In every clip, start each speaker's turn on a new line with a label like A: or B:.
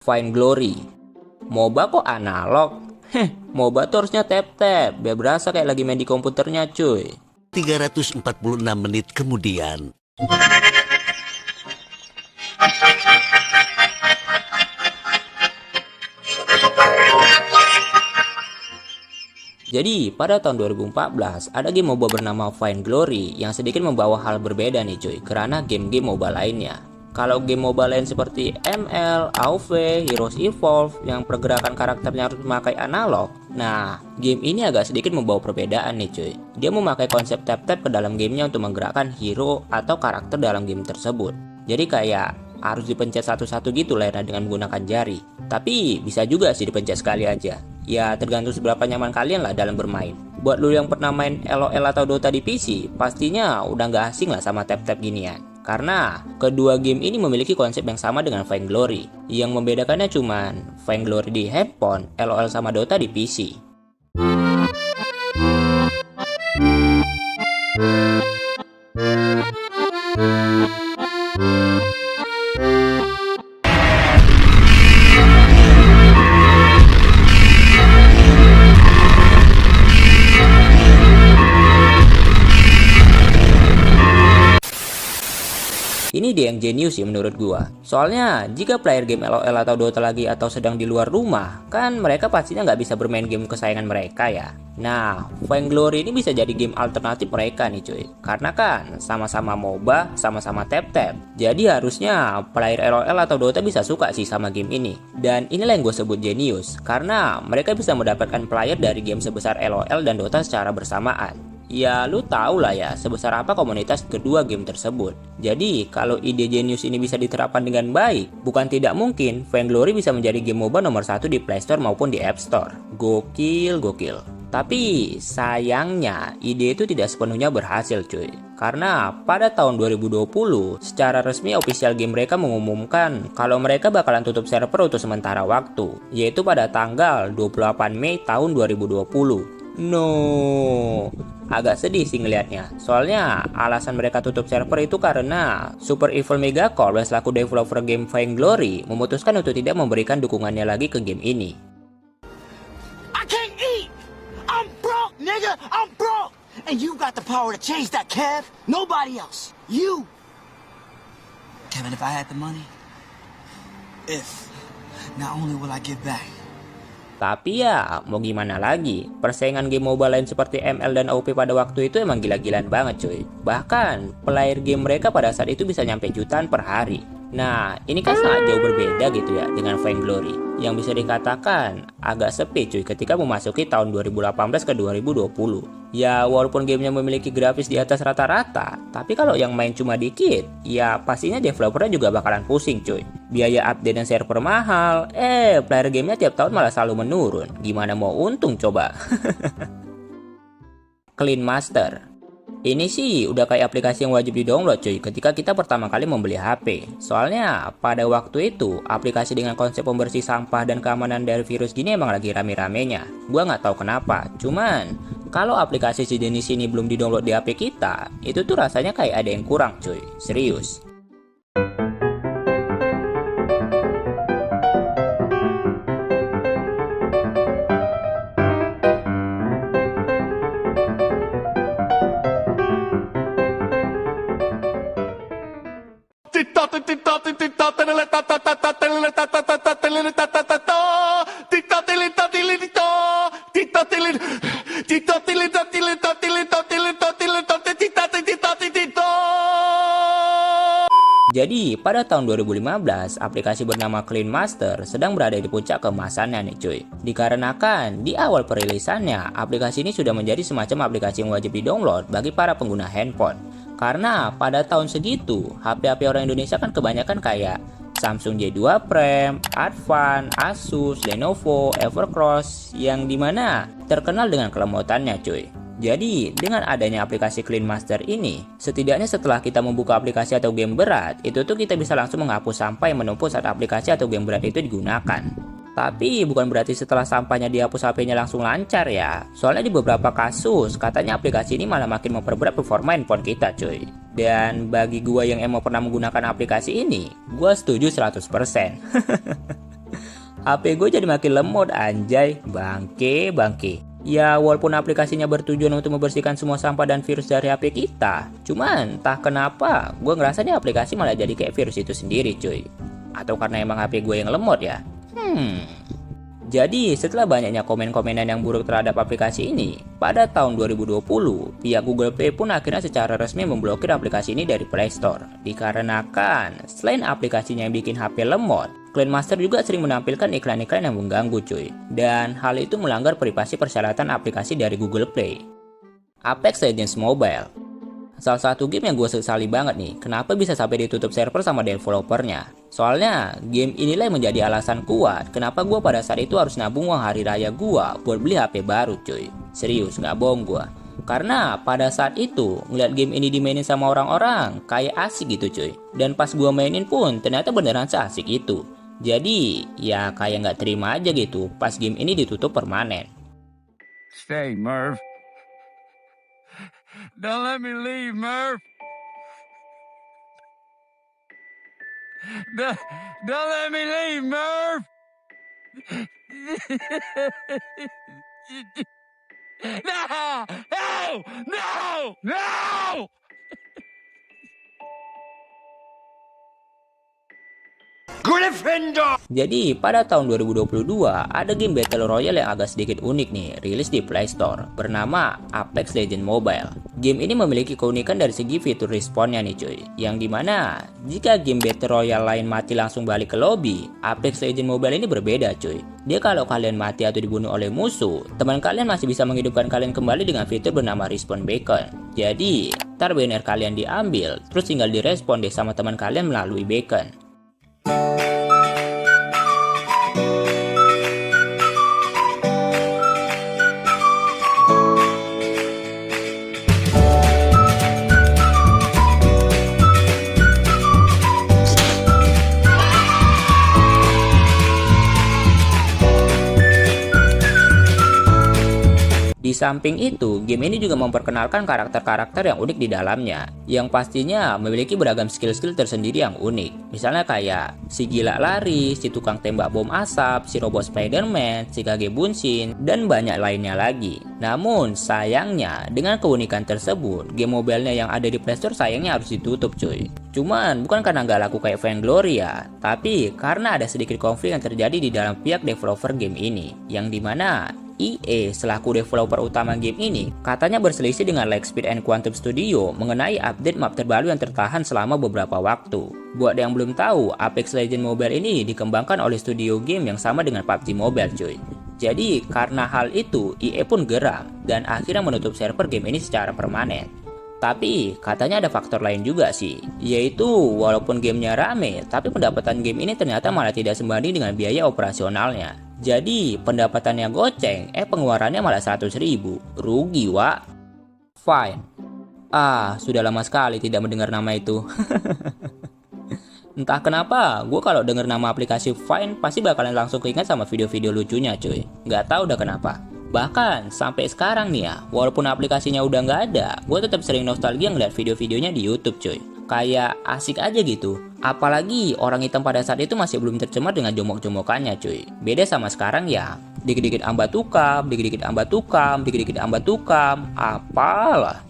A: Fine Glory. MOBA kok analog? MOBA tuh harusnya tap-tap, biar berasa kayak lagi main di komputernya cuy.
B: 346 menit kemudian.
A: Jadi, pada tahun 2014, ada game MOBA bernama Fine Glory yang sedikit membawa hal berbeda nih cuy, karena game-game MOBA lainnya. Kalau game MOBA lain seperti ML, AoV, Heroes Evolve yang pergerakan karakternya harus memakai analog, nah, game ini agak sedikit membawa perbedaan nih cuy. Dia memakai konsep tap-tap ke dalam gamenya untuk menggerakkan hero atau karakter dalam game tersebut. Jadi kayak harus dipencet satu-satu gitu layarnya dengan menggunakan jari. Tapi bisa juga sih dipencet sekali aja. Ya tergantung seberapa nyaman kalian lah dalam bermain. Buat lu yang pernah main LOL atau Dota di PC, pastinya udah nggak asing lah sama tap-tap ginian. Karena kedua game ini memiliki konsep yang sama dengan Fine Glory. Yang membedakannya cuman Fine Glory di handphone, LOL sama Dota di PC. Ini dia yang jenius sih menurut gua. Soalnya jika player game LOL atau Dota lagi atau sedang di luar rumah, kan mereka pastinya nggak bisa bermain game kesayangan mereka ya. Nah, Fine Glory ini bisa jadi game alternatif mereka nih cuy. Karena kan sama-sama MOBA, sama-sama tap-tap. Jadi harusnya player LOL atau Dota bisa suka sih sama game ini. Dan inilah yang gue sebut jenius. Karena mereka bisa mendapatkan player dari game sebesar LOL dan Dota secara bersamaan. Ya lu tau lah ya sebesar apa komunitas kedua game tersebut. Jadi kalau ide jenius ini bisa diterapkan dengan baik, bukan tidak mungkin Fine Glory bisa menjadi game MOBA nomor 1 di Play Store maupun di App Store. Gokil. Tapi sayangnya ide itu tidak sepenuhnya berhasil cuy. Karena pada tahun 2020 secara resmi official game mereka mengumumkan kalau mereka bakalan tutup server untuk sementara waktu, yaitu pada tanggal 28 Mei tahun 2020. No, agak sedih sih ngelihatnya. Soalnya alasan mereka tutup server itu karena Super Evil Megacorp yang selaku developer game Fine Glory memutuskan untuk tidak memberikan dukungannya lagi ke game ini.
C: I can't eat. I'm broke, nigga. I'm broke. And you got the power to change that, Kev. Nobody else. You. Kevin, if I had the money, not only will I give back.
A: Tapi ya, mau gimana lagi, persaingan game MOBA lain seperti ML dan AoV pada waktu itu emang gila-gilaan banget cuy. Bahkan, player game mereka pada saat itu bisa nyampe jutaan per hari. Nah, ini kan sangat jauh berbeda gitu ya dengan Fine Glory, yang bisa dikatakan agak sepi cuy ketika memasuki tahun 2018 ke 2020. Ya, walaupun gamenya memiliki grafis di atas rata-rata, tapi kalau yang main cuma dikit, ya pastinya developernya juga bakalan pusing cuy. Biaya update dan server mahal, player gamenya tiap tahun malah selalu menurun. Gimana mau untung coba? Clean Master. Ini sih udah kayak aplikasi yang wajib di-download cuy ketika kita pertama kali membeli HP. Soalnya pada waktu itu aplikasi dengan konsep pembersih sampah dan keamanan dari virus gini emang lagi rame-ramenya. Gua nggak tahu kenapa. Cuman kalau aplikasi sejenis ini belum di-download di HP kita, itu tuh rasanya kayak ada yang kurang cuy. Serius. Jadi pada tahun 2015 aplikasi bernama Clean Master sedang berada di puncak keemasannya nih cuy. Dikarenakan di awal perilisannya aplikasi ini sudah menjadi semacam aplikasi yang wajib di-download bagi para pengguna handphone. Karena pada tahun segitu HP-HP orang Indonesia kan kebanyakan kayak Samsung J2 Prime, Advan, Asus, Lenovo, Evercross yang dimana terkenal dengan kelemotannya cuy. Jadi dengan adanya aplikasi Clean Master ini, setidaknya setelah kita membuka aplikasi atau game berat, itu tuh kita bisa langsung menghapus sampah yang menumpuk saat aplikasi atau game berat itu digunakan. Tapi bukan berarti setelah sampahnya dihapus HP-nya langsung lancar ya. Soalnya di beberapa kasus katanya aplikasi ini malah makin memperberat performa handphone kita cuy. Dan bagi gua yang emang pernah menggunakan aplikasi ini, gua setuju 100%. HP gue jadi makin lemot anjay, bangke. Ya walaupun aplikasinya bertujuan untuk membersihkan semua sampah dan virus dari HP kita, cuman entah kenapa gue ngerasa nih aplikasi malah jadi kayak virus itu sendiri cuy. Atau karena emang HP gue yang lemot ya? Jadi setelah banyaknya komen-komenan yang buruk terhadap aplikasi ini, pada tahun 2020, pihak Google Play pun akhirnya secara resmi memblokir aplikasi ini dari Play Store. Dikarenakan, selain aplikasinya yang bikin HP lemot, Clan Master juga sering menampilkan iklan-iklan yang mengganggu cuy. Dan hal itu melanggar privasi persyaratan aplikasi dari Google Play. Apex Legends Mobile. Salah satu game yang gue sesali banget nih, kenapa bisa sampai ditutup server sama developernya. Soalnya, game inilah yang menjadi alasan kuat kenapa gue pada saat itu harus nabung uang hari raya gue buat beli HP baru cuy. Serius, nggak bohong gue. Karena pada saat itu, ngeliat game ini dimainin sama orang-orang, kayak asik gitu cuy. Dan pas gue mainin pun, ternyata beneran seasik itu. Jadi, ya kayak nggak terima aja gitu pas game ini ditutup permanen.
D: Stay, Merv. Don't let me leave, Merv. Don't let me leave, Merv. No! No! No! No!
C: Gryffindor!
A: Jadi pada tahun 2022 ada game Battle Royale yang agak sedikit unik nih rilis di Play Store bernama Apex Legends Mobile. Game ini memiliki keunikan dari segi fitur respawnnya nih cuy, yang dimana jika game Battle Royale lain mati langsung balik ke lobby, Apex Legends Mobile ini berbeda cuy. Dia kalau kalian mati atau dibunuh oleh musuh, teman kalian masih bisa menghidupkan kalian kembali dengan fitur bernama Respawn Beacon. Jadi, ntar banner kalian diambil, terus tinggal direspon deh sama teman kalian melalui beacon. Di samping itu, game ini juga memperkenalkan karakter-karakter yang unik di dalamnya, yang pastinya memiliki beragam skill-skill tersendiri yang unik. Misalnya kayak si gila lari, si tukang tembak bom asap, si robot Spider-Man, si Kage Bunshin, dan banyak lainnya lagi. Namun, sayangnya, dengan keunikan tersebut, game mobilenya yang ada di Play Store sayangnya harus ditutup cuy. Cuman, bukan karena nggak laku kayak Vainglory ya, tapi karena ada sedikit konflik yang terjadi di dalam pihak developer game ini, yang dimana EA selaku developer utama game ini katanya berselisih dengan Lightspeed and Quantum Studio mengenai update map terbaru yang tertahan selama beberapa waktu. Buat yang belum tahu, Apex Legends Mobile ini dikembangkan oleh studio game yang sama dengan PUBG Mobile cuy. Jadi karena hal itu EA pun geram dan akhirnya menutup server game ini secara permanen. Tapi katanya ada faktor lain juga sih, yaitu walaupun gamenya rame, tapi pendapatan game ini ternyata malah tidak sebanding dengan biaya operasionalnya. Jadi pendapatannya goceng, pengeluarannya malah 100.000. Rugi, Wak. Fine. Sudah lama sekali tidak mendengar nama itu. Entah kenapa, gue kalau denger nama aplikasi Fine pasti bakalan langsung keinget sama video-video lucunya cuy. Nggak tahu udah kenapa. Bahkan sampai sekarang nih ya, walaupun aplikasinya udah nggak ada, gue tetap sering nostalgia ngeliat video-videonya di YouTube cuy. Kayak asik aja gitu. Apalagi orang hitam pada saat itu masih belum tercemar dengan jomok-jomokannya cuy. Beda sama sekarang ya, dikit-dikit ambat tukam, dikit-dikit ambat tukam, dikit-dikit ambat tukam, apalah.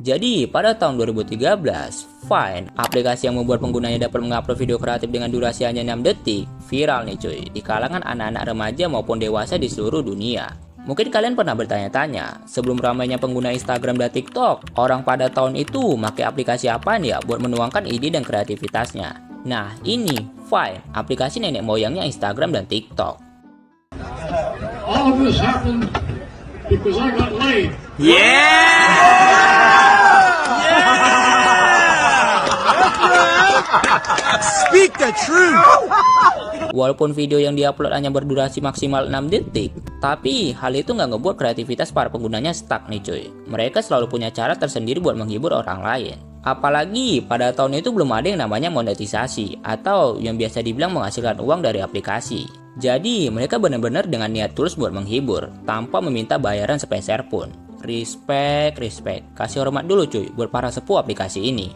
A: Jadi pada tahun 2013, Vine, aplikasi yang membuat penggunanya dapat mengupload video kreatif dengan durasi hanya 6 detik, viral nih cuy, di kalangan anak-anak remaja maupun dewasa di seluruh dunia. Mungkin kalian pernah bertanya-tanya, sebelum ramainya pengguna Instagram dan TikTok, orang pada tahun itu pakai aplikasi apaan ya buat menuangkan ide dan kreativitasnya? Nah ini, Vine, aplikasi nenek moyangnya Instagram dan TikTok.
E: All of this happened because I got laid.
D: Speak the truth.
A: Walaupun video yang diupload hanya berdurasi maksimal 6 detik, tapi hal itu nggak ngebuat kreativitas para penggunanya stuck nih cuy. Mereka selalu punya cara tersendiri buat menghibur orang lain. Apalagi pada tahun itu belum ada yang namanya monetisasi atau yang biasa dibilang menghasilkan uang dari aplikasi. Jadi mereka benar-benar dengan niat tulus buat menghibur tanpa meminta bayaran sepeser pun. Respect. Kasih hormat dulu cuy buat para sepuh aplikasi ini.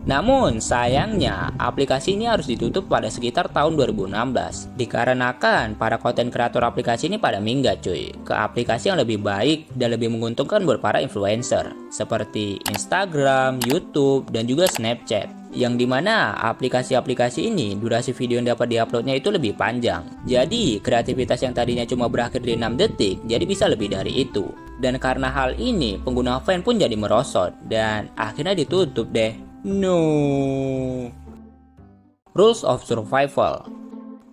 A: Namun sayangnya aplikasi ini harus ditutup pada sekitar tahun 2016 dikarenakan para konten kreator aplikasi ini pada minggat cuy ke aplikasi yang lebih baik dan lebih menguntungkan buat para influencer seperti Instagram, YouTube, dan juga Snapchat, yang dimana aplikasi-aplikasi ini durasi video yang dapat diuploadnya itu lebih panjang. Jadi kreativitas yang tadinya cuma berakhir di 6 detik jadi bisa lebih dari itu. Dan karena hal ini pengguna fan pun jadi merosot dan akhirnya ditutup deh. No. Rules of Survival.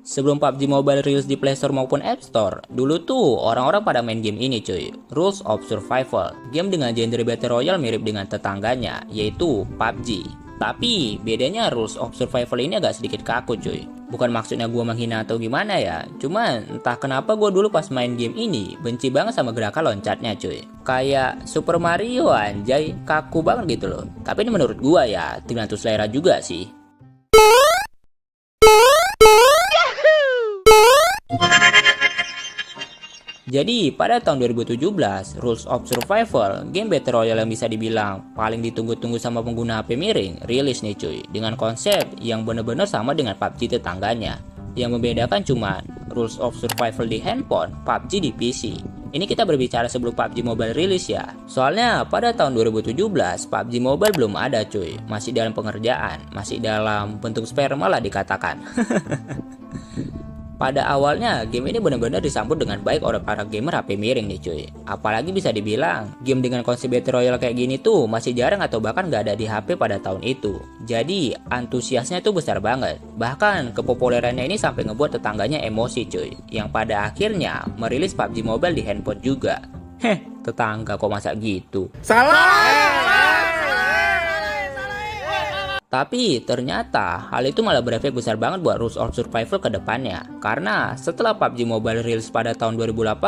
A: Sebelum PUBG Mobile rilis di Play Store maupun App Store, dulu tuh orang-orang pada main game ini cuy. Rules of Survival, game dengan genre Battle Royale mirip dengan tetangganya, yaitu PUBG. Tapi bedanya Rules of Survival ini agak sedikit kaku cuy. Bukan maksudnya gue menghina atau gimana ya, cuman entah kenapa gue dulu pas main game ini benci banget sama gerakan loncatnya cuy. Kayak Super Mario anjay, kaku banget gitu loh. Tapi ini menurut gue ya, tergantung selera juga sih. Jadi pada tahun 2017, Rules of Survival, game Battle Royale yang bisa dibilang paling ditunggu-tunggu sama pengguna HP miring, rilis nih cuy, dengan konsep yang bener-bener sama dengan PUBG tetangganya. Yang membedakan cuma Rules of Survival di handphone, PUBG di PC. Ini kita berbicara sebelum PUBG Mobile rilis ya. Soalnya pada tahun 2017, PUBG Mobile belum ada cuy, masih dalam pengerjaan, masih dalam bentuk sperma lah dikatakan. Pada awalnya game ini benar-benar disambut dengan baik oleh para gamer HP miring nih cuy. Apalagi bisa dibilang game dengan konsep Battle Royale kayak gini tuh masih jarang atau bahkan gak ada di HP pada tahun itu. Jadi antusiasnya tuh besar banget. Bahkan kepopulerannya ini sampai ngebuat tetangganya emosi cuy, yang pada akhirnya merilis PUBG Mobile di handphone juga. Tetangga kok masa gitu. Tapi ternyata hal itu malah berefek besar banget buat Rules of Survival ke depannya. Karena setelah PUBG Mobile rilis pada tahun 2018,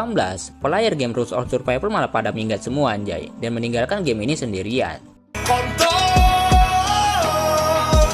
A: player game Rules of Survival malah pada minggat semua anjay, dan meninggalkan game ini sendirian.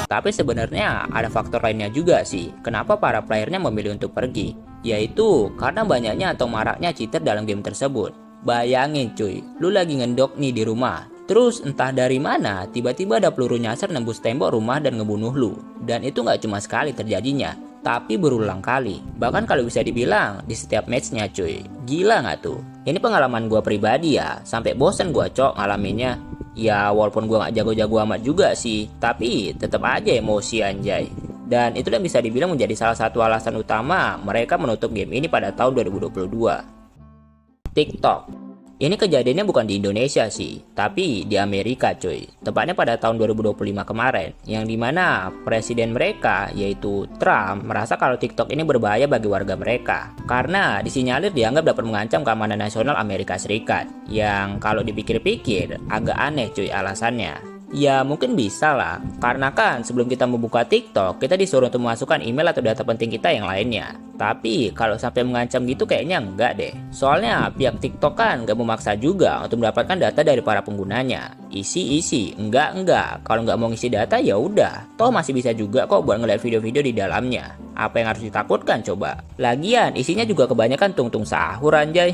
A: Tapi sebenarnya ada faktor lainnya juga sih, kenapa para playernya memilih untuk pergi. Yaitu karena banyaknya atau maraknya cheater dalam game tersebut. Bayangin cuy, lu lagi ngendok nih di rumah. Terus entah dari mana tiba-tiba ada peluru nyasar nembus tembok rumah dan ngebunuh lu. Dan itu nggak cuma sekali terjadinya, tapi berulang kali. Bahkan kalau bisa dibilang di setiap matchnya cuy. Gila nggak tuh? Ini pengalaman gua pribadi ya, sampai bosen gua cok ngalaminnya. Ya walaupun gua nggak jago-jago amat juga sih, tapi tetap aja emosi anjay. Dan itu bisa dibilang menjadi salah satu alasan utama mereka menutup game ini pada tahun 2022. TikTok. Ini kejadiannya bukan di Indonesia sih, tapi di Amerika cuy. Tepatnya pada tahun 2025 kemarin, yang dimana presiden mereka yaitu Trump merasa kalau TikTok ini berbahaya bagi warga mereka. Karena disinyalir dianggap dapat mengancam keamanan nasional Amerika Serikat. Yang kalau dipikir-pikir agak aneh cuy alasannya. Ya mungkin bisa lah, karena kan sebelum kita membuka TikTok, kita disuruh untuk memasukkan email atau data penting kita yang lainnya. Tapi kalau sampai mengancam gitu kayaknya enggak deh. Soalnya pihak TikTok kan gak memaksa juga untuk mendapatkan data dari para penggunanya. Isi, enggak. Kalau nggak mau ngisi data ya udah. Toh masih bisa juga kok buat ngeliat video-video di dalamnya. Apa yang harus ditakutkan coba? Lagian isinya juga kebanyakan tung-tung sahur anjay.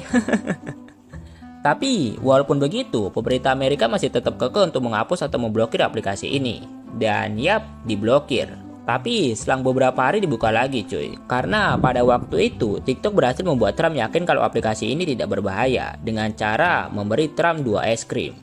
A: Tapi walaupun begitu, pemerintah Amerika masih tetap kekeh untuk menghapus atau memblokir aplikasi ini. Dan yap, diblokir. Tapi selang beberapa hari dibuka lagi cuy. Karena pada waktu itu TikTok berhasil membuat Trump yakin kalau aplikasi ini tidak berbahaya dengan cara memberi Trump 2 es krim.